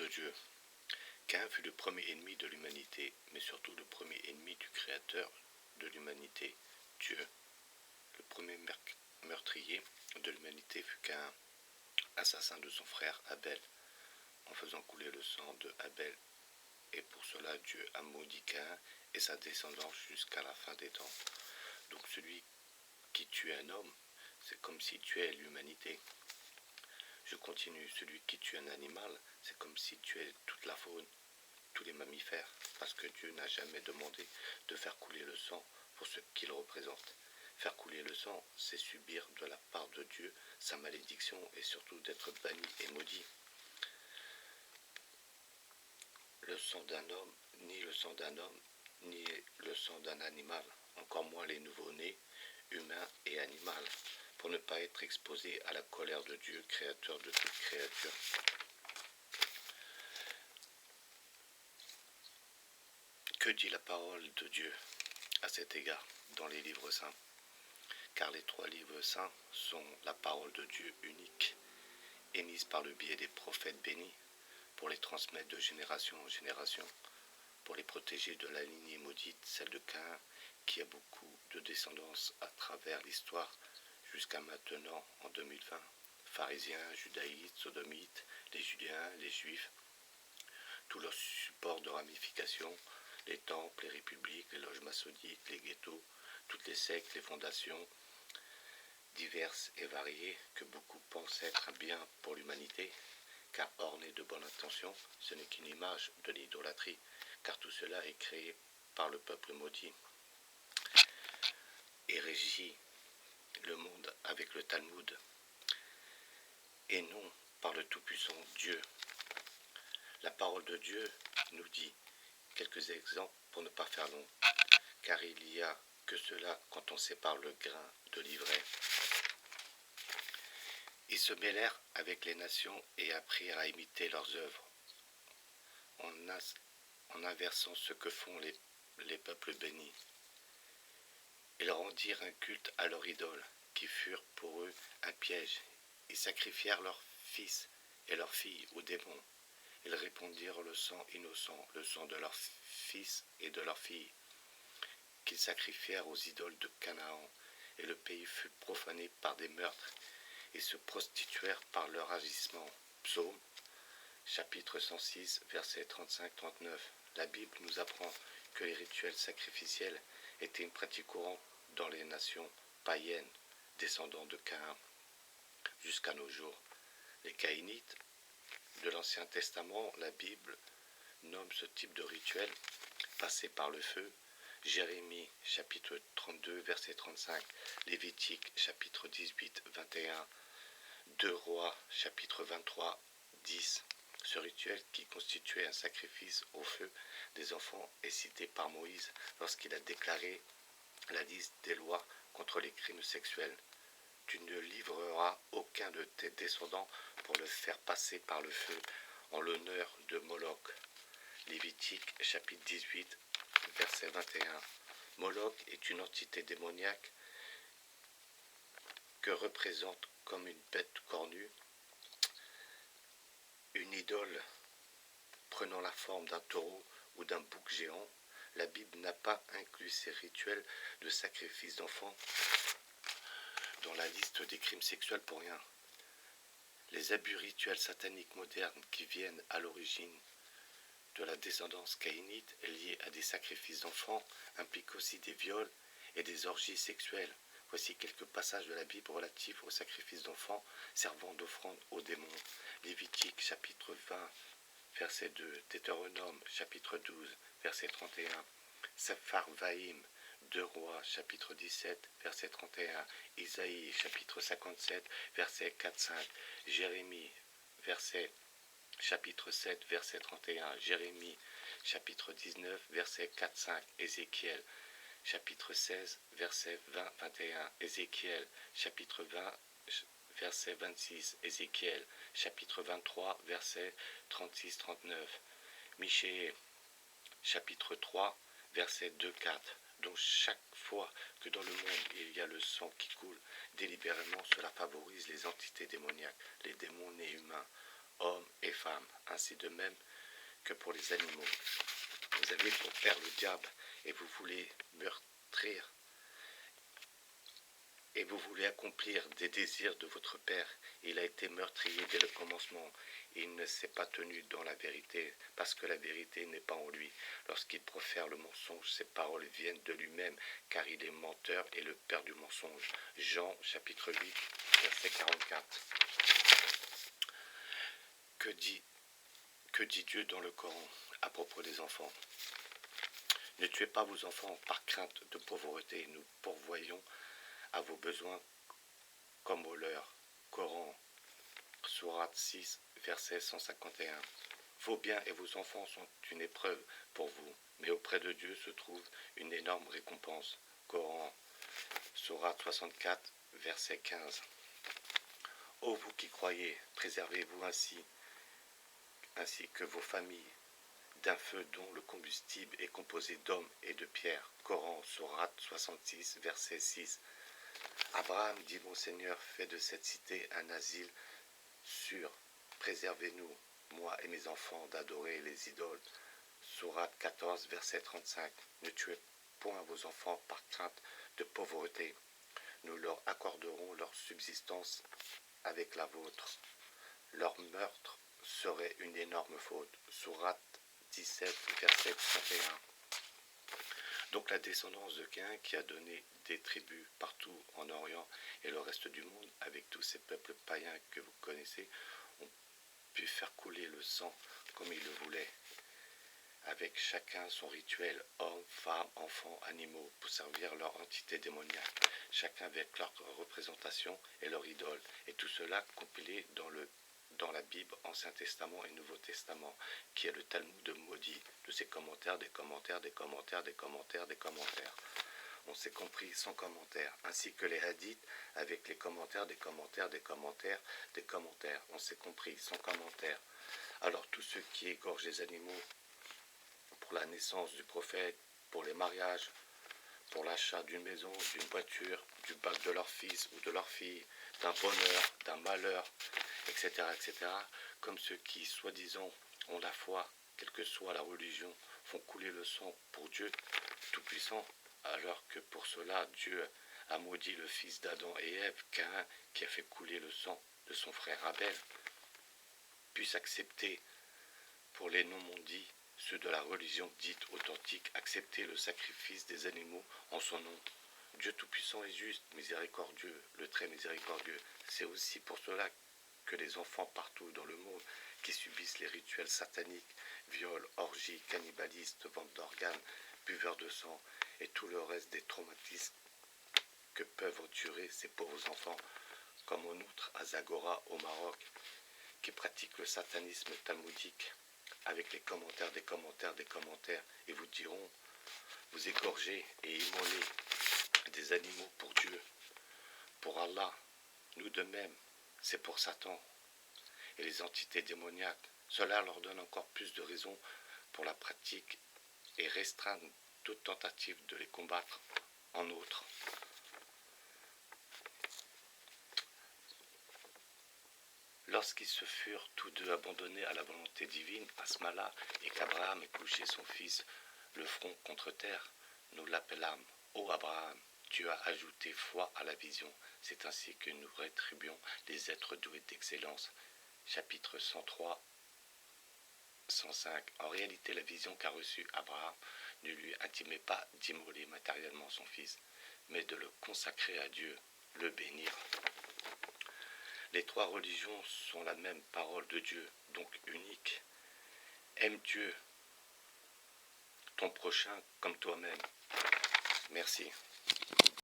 Dieu. Caïn fut le premier ennemi de l'humanité, mais surtout le premier ennemi du Créateur de l'humanité, Dieu. Le premier meurtrier de l'humanité fut Caïn, assassin de son frère Abel, en faisant couler le sang de Abel. Et pour cela, Dieu a maudit Caïn et sa descendance jusqu'à la fin des temps. Donc celui qui tue un homme, c'est comme s'il tuait l'humanité. Je continue, celui qui tue un animal, c'est comme s'il tuait toute la faune, tous les mammifères, parce que Dieu n'a jamais demandé de faire couler le sang pour ce qu'il représente. Faire couler le sang, c'est subir de la part de Dieu sa malédiction et surtout d'être banni et maudit. Le sang d'un homme, ni le sang d'un homme, ni le sang d'un animal, encore moins les nouveau-nés, humains et animaux, pour ne pas être exposé à la colère de Dieu, créateur de toute créature. Que dit la parole de Dieu à cet égard dans les livres saints? Car les 3 livres saints sont la parole de Dieu unique, émise par le biais des prophètes bénis, pour les transmettre de génération en génération, pour les protéger de la lignée maudite, celle de Caïn, qui a beaucoup de descendance à travers l'histoire jusqu'à maintenant en 2020. Pharisiens, judaïtes, sodomites, les Juliens, les Juifs, tous leurs supports de ramification, les temples, les républiques, les loges maçonniques, les ghettos, toutes les sectes, les fondations diverses et variées que beaucoup pensent être un bien pour l'humanité, car orné de bonnes intentions, ce n'est qu'une image de l'idolâtrie, car tout cela est créé par le peuple maudit et régit le monde avec le Talmud, et non par le tout-puissant Dieu. La parole de Dieu nous dit quelques exemples pour ne pas faire long, car il n'y a que cela quand on sépare le grain de l'ivraie. Ils se mêlèrent avec les nations et apprirent à imiter leurs œuvres, en inversant ce que font les peuples bénis. Ils rendirent un culte à leurs idoles, qui furent pour eux un piège. Ils sacrifièrent leurs fils et leurs filles aux démons. Ils répandirent le sang innocent, le sang de leurs fils et de leurs filles, qu'ils sacrifièrent aux idoles de Canaan, et le pays fut profané par des meurtres. Ils se prostituèrent par leur agissement. Psaume, chapitre 106, versets 35-39. La Bible nous apprend que les rituels sacrificiels étaient une pratique courante dans les nations païennes, descendants de Caïn, jusqu'à nos jours. Les Caïnites de l'Ancien Testament, la Bible nomme ce type de rituel passé par le feu. Jérémie, chapitre 32, verset 35, Lévitique, chapitre 18, 21, 2 Rois, chapitre 23, 10. Ce rituel, qui constituait un sacrifice au feu des enfants, est cité par Moïse lorsqu'il a déclaré la liste des lois contre les crimes sexuels. Tu ne livreras aucun de tes descendants pour le faire passer par le feu en l'honneur de Moloch. Lévitique, chapitre 18, verset 21. Moloch est une entité démoniaque que représente comme une bête cornue, une idole prenant la forme d'un taureau ou d'un bouc géant. La Bible n'a pas inclus ces rituels de sacrifice d'enfants dans la liste des crimes sexuels pour rien. Les abus rituels sataniques modernes qui viennent à l'origine de la descendance caïnite liée à des sacrifices d'enfants impliquent aussi des viols et des orgies sexuelles. Voici quelques passages de la Bible relatifs aux sacrifices d'enfants servant d'offrande aux démons. Lévitique, chapitre 20, verset 2, Deutéronome, chapitre 12, verset 31, Sepharvaïm, 2 Rois, chapitre 17, verset 31, Isaïe, chapitre 57, verset 4-5, Jérémie, chapitre 7, verset 31, Jérémie, chapitre 19, verset 4-5, Ézéchiel, chapitre 16, verset 20-21, Ézéchiel, chapitre 20, verset 26, Ézéchiel, chapitre 23, verset 36-39, Michée, chapitre 3, verset 2-4. Donc chaque fois que dans le monde il y a le sang qui coule, délibérément cela favorise les entités démoniaques, les démons nés humains, hommes et femmes. ainsi de même que pour les animaux. Vous avez pour père le diable, et vous voulez meurtrir, et vous voulez accomplir des désirs de votre père. Il a été meurtrier dès le commencement. Il ne s'est pas tenu dans la vérité, parce que la vérité n'est pas en lui. Lorsqu'il profère le mensonge, ses paroles viennent de lui-même, car il est menteur et le père du mensonge. Jean, chapitre 8, verset 44. Que dit Dieu dans le Coran à propos des enfants? Ne tuez pas vos enfants par crainte de pauvreté. Nous pourvoyons à vos besoins comme aux leurs. Coran, sourate 6, verset 151. Vos biens et vos enfants sont une épreuve pour vous, mais auprès de Dieu se trouve une énorme récompense. Coran, sourate 64, verset 15. Ô vous qui croyez, préservez-vous ainsi que vos familles, d'un feu dont le combustible est composé d'hommes et de pierres. Coran, sourate 66, verset 6. Abraham dit, mon Seigneur, fais de cette cité un asile sûr. Préservez-nous, moi et mes enfants, d'adorer les idoles. Sourate 14, verset 35. Ne tuez point vos enfants par crainte de pauvreté. Nous leur accorderons leur subsistance avec la vôtre. Leur meurtre serait une énorme faute. Sourate 17, verset 31. Donc la descendance de Caïn, qui a donné des tribus partout en Orient et le reste du monde, avec tous ces peuples païens que vous connaissez, ont pu faire couler le sang comme ils le voulaient, avec chacun son rituel, hommes, femmes, enfants, animaux, pour servir leur entité démoniaque, chacun avec leur représentation et leur idole, et tout cela compilé dans la Bible, Ancien Testament et Nouveau Testament, qui est le Talmud de maudit, de ses commentaires, des commentaires, des commentaires, des commentaires, des commentaires. On s'est compris sans commentaires, ainsi que les hadiths avec les commentaires, des commentaires, des commentaires, des commentaires. On s'est compris sans commentaires. Alors tous ceux qui égorgent les animaux pour la naissance du prophète, pour les mariages, pour l'achat d'une maison, d'une voiture, du bac de leur fils ou de leur fille, d'un bonheur, d'un malheur, etc., etc., comme ceux qui, soi-disant, ont la foi, quelle que soit la religion, font couler le sang pour Dieu Tout-Puissant, alors que pour cela, Dieu a maudit le fils d'Adam et Ève, Caïn, qui a fait couler le sang de son frère Abel, puisse accepter pour les non-mondis, ceux de la religion dite authentique, accepter le sacrifice des animaux en son nom. Dieu Tout-Puissant est juste, miséricordieux, le très miséricordieux. C'est aussi pour cela que les enfants partout dans le monde qui subissent les rituels sataniques, viols, orgies, cannibalistes, vente d'organes, buveurs de sang et tout le reste des traumatismes que peuvent endurer ces pauvres enfants, comme en outre à Zagora au Maroc, qui pratiquent le satanisme talmudique avec les commentaires des commentaires des commentaires, et vous diront, vous égorgez et immolez des animaux pour Dieu, pour Allah, nous de même, c'est pour Satan et les entités démoniaques. Cela leur donne encore plus de raisons pour la pratique et restreindre toute tentative de les combattre en outre. Lorsqu'ils se furent tous deux abandonnés à la volonté divine, Asmala, et qu'Abraham ait couché son fils le front contre terre, nous l'appelâmes, ô Abraham, tu as ajouté foi à la vision, c'est ainsi que nous rétribuons les êtres doués d'excellence. Chapitre 103, 105. En réalité, la vision qu'a reçue Abraham ne lui intimait pas d'immoler matériellement son fils, mais de le consacrer à Dieu, le bénir. Les trois religions sont la même parole de Dieu, donc unique. Aime Dieu, ton prochain comme toi-même. Merci.